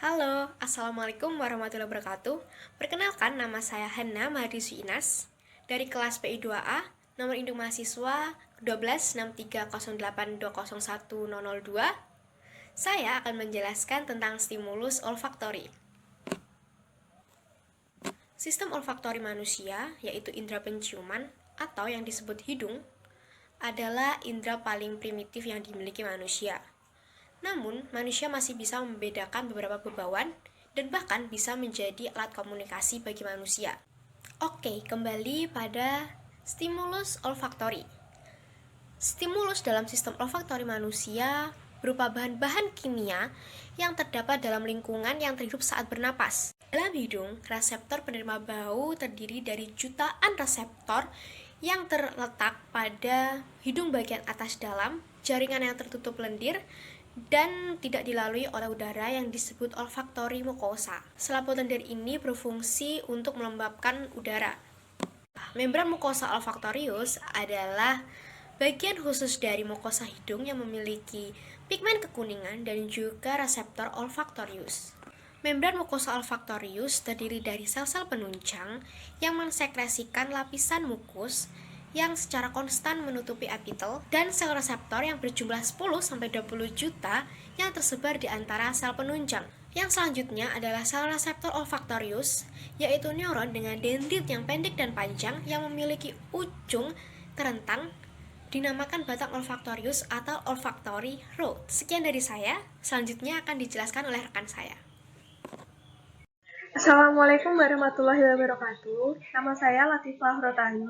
Halo, Assalamualaikum warahmatullahi wabarakatuh. Perkenalkan, nama saya Hanna Mahadiswi Inas dari kelas PI2A, nomor induk mahasiswa 126308201002. Saya akan menjelaskan tentang stimulus olfaktori. Sistem olfaktori manusia, yaitu indera penciuman atau yang disebut hidung, adalah indera paling primitif yang dimiliki manusia. Namun, manusia masih bisa membedakan beberapa bebauan dan bahkan bisa menjadi alat komunikasi bagi manusia. Oke, kembali pada stimulus olfaktori. Stimulus dalam sistem olfaktori manusia berupa bahan-bahan kimia yang terdapat dalam lingkungan yang terhidup saat bernapas. Dalam hidung, reseptor penerima bau terdiri dari jutaan reseptor yang terletak pada hidung bagian atas dalam, jaringan yang tertutup lendir, dan tidak dilalui oleh udara yang disebut olfaktori mukosa. Selaput lendir ini berfungsi untuk melembabkan udara. Membran mukosa olfaktorius adalah bagian khusus dari mukosa hidung yang memiliki pigmen kekuningan dan juga reseptor olfaktorius. Membran mukosa olfaktorius terdiri dari sel-sel penunjang yang mensekresikan lapisan mukus yang secara konstan menutupi epitel dan sel reseptor yang berjumlah 10-20 juta yang tersebar di antara sel penunjang. Yang selanjutnya adalah sel reseptor olfaktorius, yaitu neuron dengan dendrit yang pendek dan panjang yang memiliki ujung terentang, dinamakan batang olfaktorius atau olfactory root. Sekian dari saya, selanjutnya akan dijelaskan oleh rekan saya. Assalamualaikum warahmatullahi wabarakatuh. Nama saya Latifah Rotani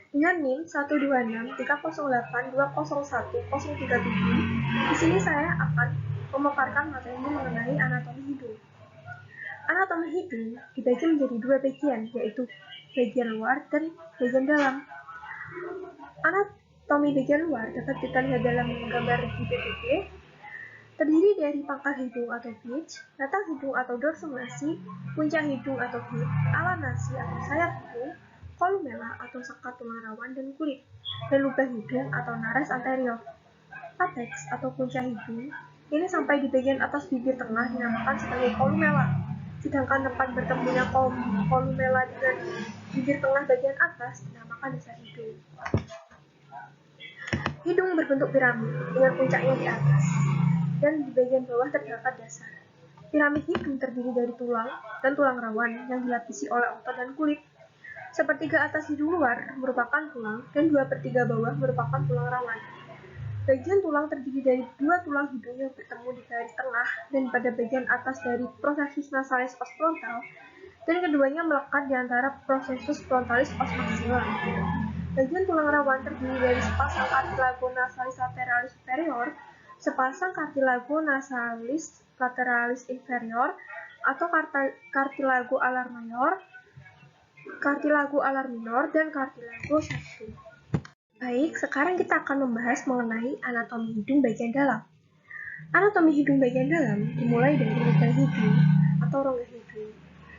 dengan NIM 12630820137. Di sini saya akan memaparkan materi mengenai anatomi hidung. Anatomi hidung dibagi menjadi dua bagian, yaitu bagian luar dan bagian dalam. Anatomi bagian luar dapat kita lihat dalam gambar di PPT. Terdiri dari pangkal hidung atau pitch, batang hidung atau dorsum nasi, puncak hidung atau hip, ala nasi atau sayap hidung, kolumella atau sekat tulang rawan dan kulit, dan lubang hidung atau nares anterior. Apex atau puncak hidung ini sampai di bagian atas bibir tengah dinamakan sebagai kolumella, sedangkan tempat bertemunya kolumella dengan bibir tengah bagian atas dinamakan dasar hidung. Hidung berbentuk piramid dengan puncaknya di atas, dan di bagian bawah terdapat dasar. Piramid hidung terdiri dari tulang dan tulang rawan yang dilapisi oleh otot dan kulit. Sepertiga atas hidung luar merupakan tulang dan 2/3 bawah merupakan tulang rawan. Bagian tulang terdiri dari dua tulang hidung yang bertemu di garis tengah dan pada bagian atas dari processus nasalis os frontal, dan keduanya melekat di antara processus frontalis os maxilla. Bagian tulang rawan terdiri dari sepasang cartilago nasalis lateralis superior, sepasang cartilago nasalis lateralis inferior atau cartilago alar mayor, cartilago alar minor, dan cartilago septum. Baik, sekarang kita akan membahas mengenai anatomi hidung bagian dalam. Anatomi hidung bagian dalam dimulai dari lubang hidung atau rongga hidung.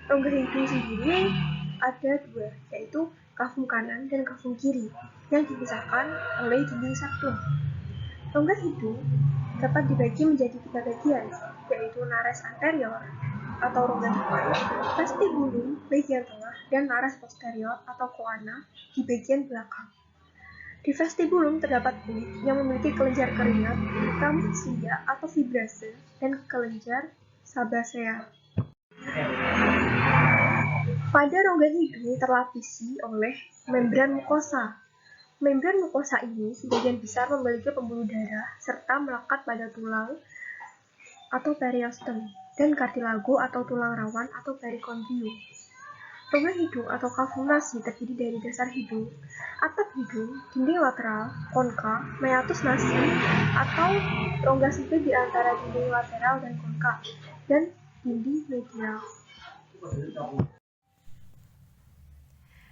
Rongga hidung sendiri ada dua, yaitu kafum kanan dan kafum kiri, yang dipisahkan oleh dinding septum. Rongga hidung dapat dibagi menjadi tiga bagian, yaitu nares anterior atau rongga depan, vestibulum bagian tengah, dan nares posterior atau coana di bagian belakang. Di vestibulum terdapat kulit yang memiliki kelenjar keringat, rambut sia atau fibrase, dan kelenjar sabacea. Pada rongga hidung terlapisi oleh membran mukosa. Membran mukosa ini sebagian besar memiliki pembuluh darah serta melekat pada tulang atau periosteum dan kartilago atau tulang rawan atau perikondrium. Rongga hidung atau kafum nasi terdiri dari dasar hidung, atap hidung, dinding lateral, konka, meatus nasi atau rongga sempit di antara dinding lateral dan konka, dan dinding medial.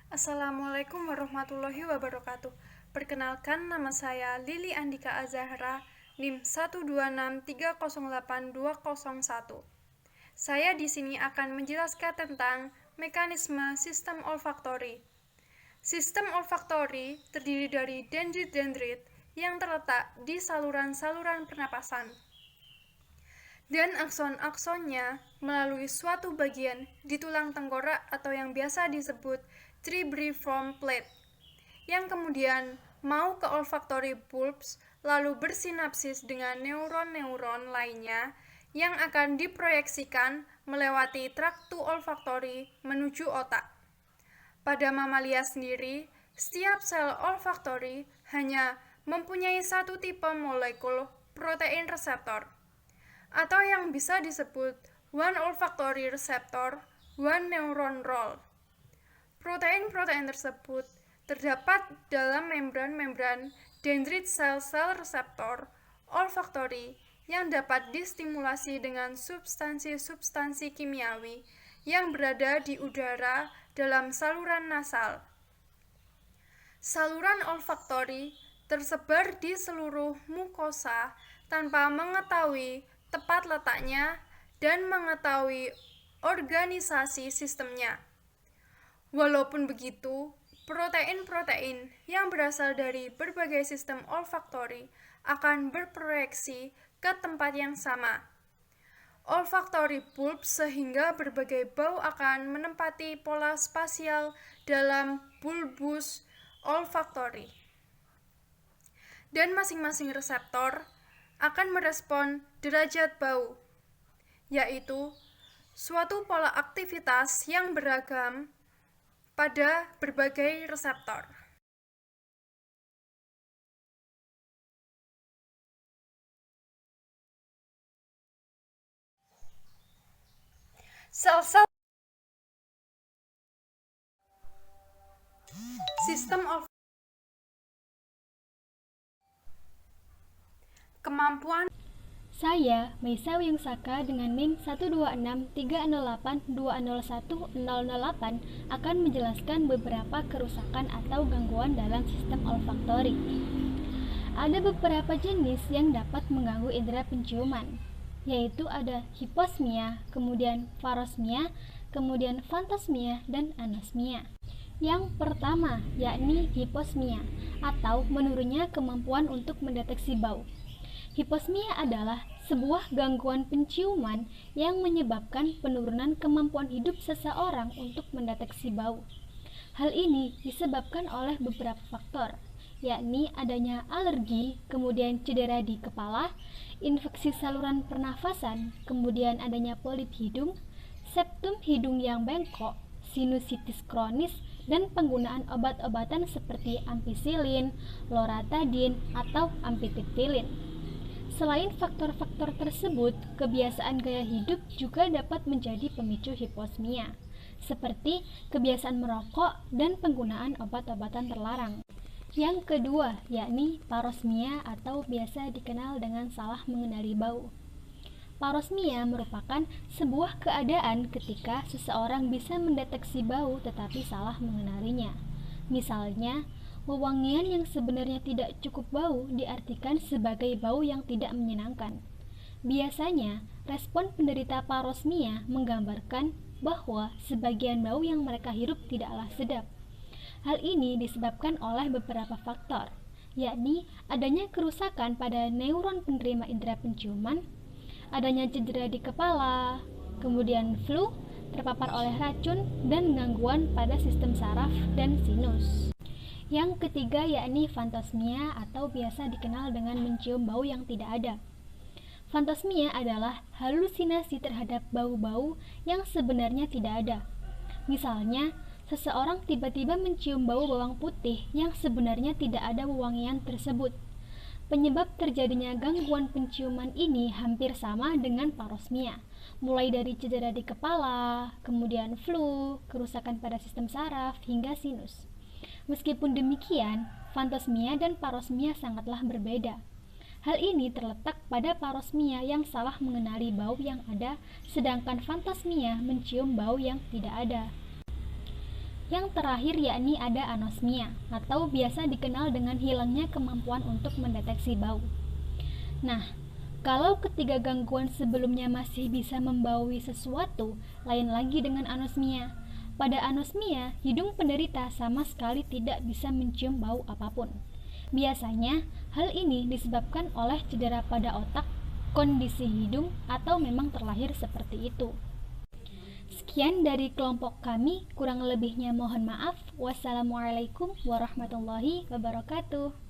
Assalamualaikum warahmatullahi wabarakatuh. Perkenalkan, nama saya Lili Andika Azahra, NIM 126308201. Saya di sini akan menjelaskan tentang mekanisme sistem olfaktori. Sistem olfaktori terdiri dari dendrit-dendrit yang terletak di saluran-saluran pernapasan. dan akson-aksonnya melalui suatu bagian di tulang tengkorak atau yang biasa disebut cribriform plate, yang kemudian mau ke olfactory bulbs lalu bersinapsis dengan neuron-neuron lainnya yang akan diproyeksikan melewati traktu olfaktori menuju otak. Pada mamalia sendiri, setiap sel olfaktori hanya mempunyai satu tipe molekul protein reseptor, atau yang bisa disebut one olfactory receptor, one neuron role. Protein-protein tersebut terdapat dalam membran-membran dendrit sel-sel reseptor olfaktori yang dapat distimulasi dengan substansi-substansi kimiawi yang berada di udara dalam saluran nasal. Saluran olfaktori tersebar di seluruh mukosa tanpa mengetahui tepat letaknya dan mengetahui organisasi sistemnya. Walaupun begitu, protein-protein yang berasal dari berbagai sistem olfaktori akan berproyeksi ke tempat yang sama, olfactory bulb, sehingga berbagai bau akan menempati pola spasial dalam bulbus olfactory. Dan masing-masing reseptor akan merespon derajat bau, yaitu suatu pola aktivitas yang beragam pada berbagai reseptor. Sel-sel sistem kemampuan. Saya, Meisa Wiyungsaka dengan NIM 1263082010008 akan menjelaskan beberapa kerusakan atau gangguan dalam sistem olfaktori. Ada beberapa jenis yang dapat mengganggu indera penciuman, yaitu ada hiposmia, kemudian parosmia, kemudian fantosmia, dan anosmia. Yang pertama, yakni hiposmia, atau menurunnya kemampuan untuk mendeteksi bau. Hiposmia adalah sebuah gangguan penciuman yang menyebabkan penurunan kemampuan hidup seseorang untuk mendeteksi bau. Hal ini disebabkan oleh beberapa faktor, yakni adanya alergi, kemudian cedera di kepala, infeksi saluran pernafasan, kemudian adanya polip hidung, septum hidung yang bengkok, sinusitis kronis, dan penggunaan obat-obatan seperti ampicillin, loratadin, atau ampitriptilin. Selain faktor-faktor tersebut, kebiasaan gaya hidup juga dapat menjadi pemicu hiposmia, seperti kebiasaan merokok dan penggunaan obat-obatan terlarang. Yang kedua, yakni parosmia atau biasa dikenal dengan salah mengenali bau. Parosmia merupakan sebuah keadaan ketika seseorang bisa mendeteksi bau tetapi salah mengenalinya. Misalnya, wewangian yang sebenarnya tidak cukup bau diartikan sebagai bau yang tidak menyenangkan. Biasanya, respon penderita parosmia menggambarkan bahwa sebagian bau yang mereka hirup tidaklah sedap. Hal ini disebabkan oleh beberapa faktor, yakni adanya kerusakan pada neuron penerima indera penciuman, adanya cedera di kepala, kemudian flu, terpapar oleh racun, dan gangguan pada sistem saraf dan sinus. Yang ketiga yakni fantosmia atau biasa dikenal dengan mencium bau yang tidak ada. Fantosmia adalah halusinasi terhadap bau-bau yang sebenarnya tidak ada. Misalnya, seseorang tiba-tiba mencium bau bawang putih yang sebenarnya tidak ada wewangian tersebut. Penyebab terjadinya gangguan penciuman ini hampir sama dengan parosmia, mulai dari cedera di kepala, kemudian flu, kerusakan pada sistem saraf, hingga sinus. Meskipun demikian, fantosmia dan parosmia sangatlah berbeda. Hal ini terletak pada parosmia yang salah mengenali bau yang ada, sedangkan fantosmia mencium bau yang tidak ada. Yang terakhir yakni ada anosmia, atau biasa dikenal dengan hilangnya kemampuan untuk mendeteksi bau. Nah, kalau ketiga gangguan sebelumnya masih bisa membaui sesuatu, lain lagi dengan anosmia. Pada anosmia, hidung penderita sama sekali tidak bisa mencium bau apapun. Biasanya, hal ini disebabkan oleh cedera pada otak, kondisi hidung atau memang terlahir seperti itu. Sekian dari kelompok kami, kurang lebihnya mohon maaf. Wassalamualaikum warahmatullahi wabarakatuh.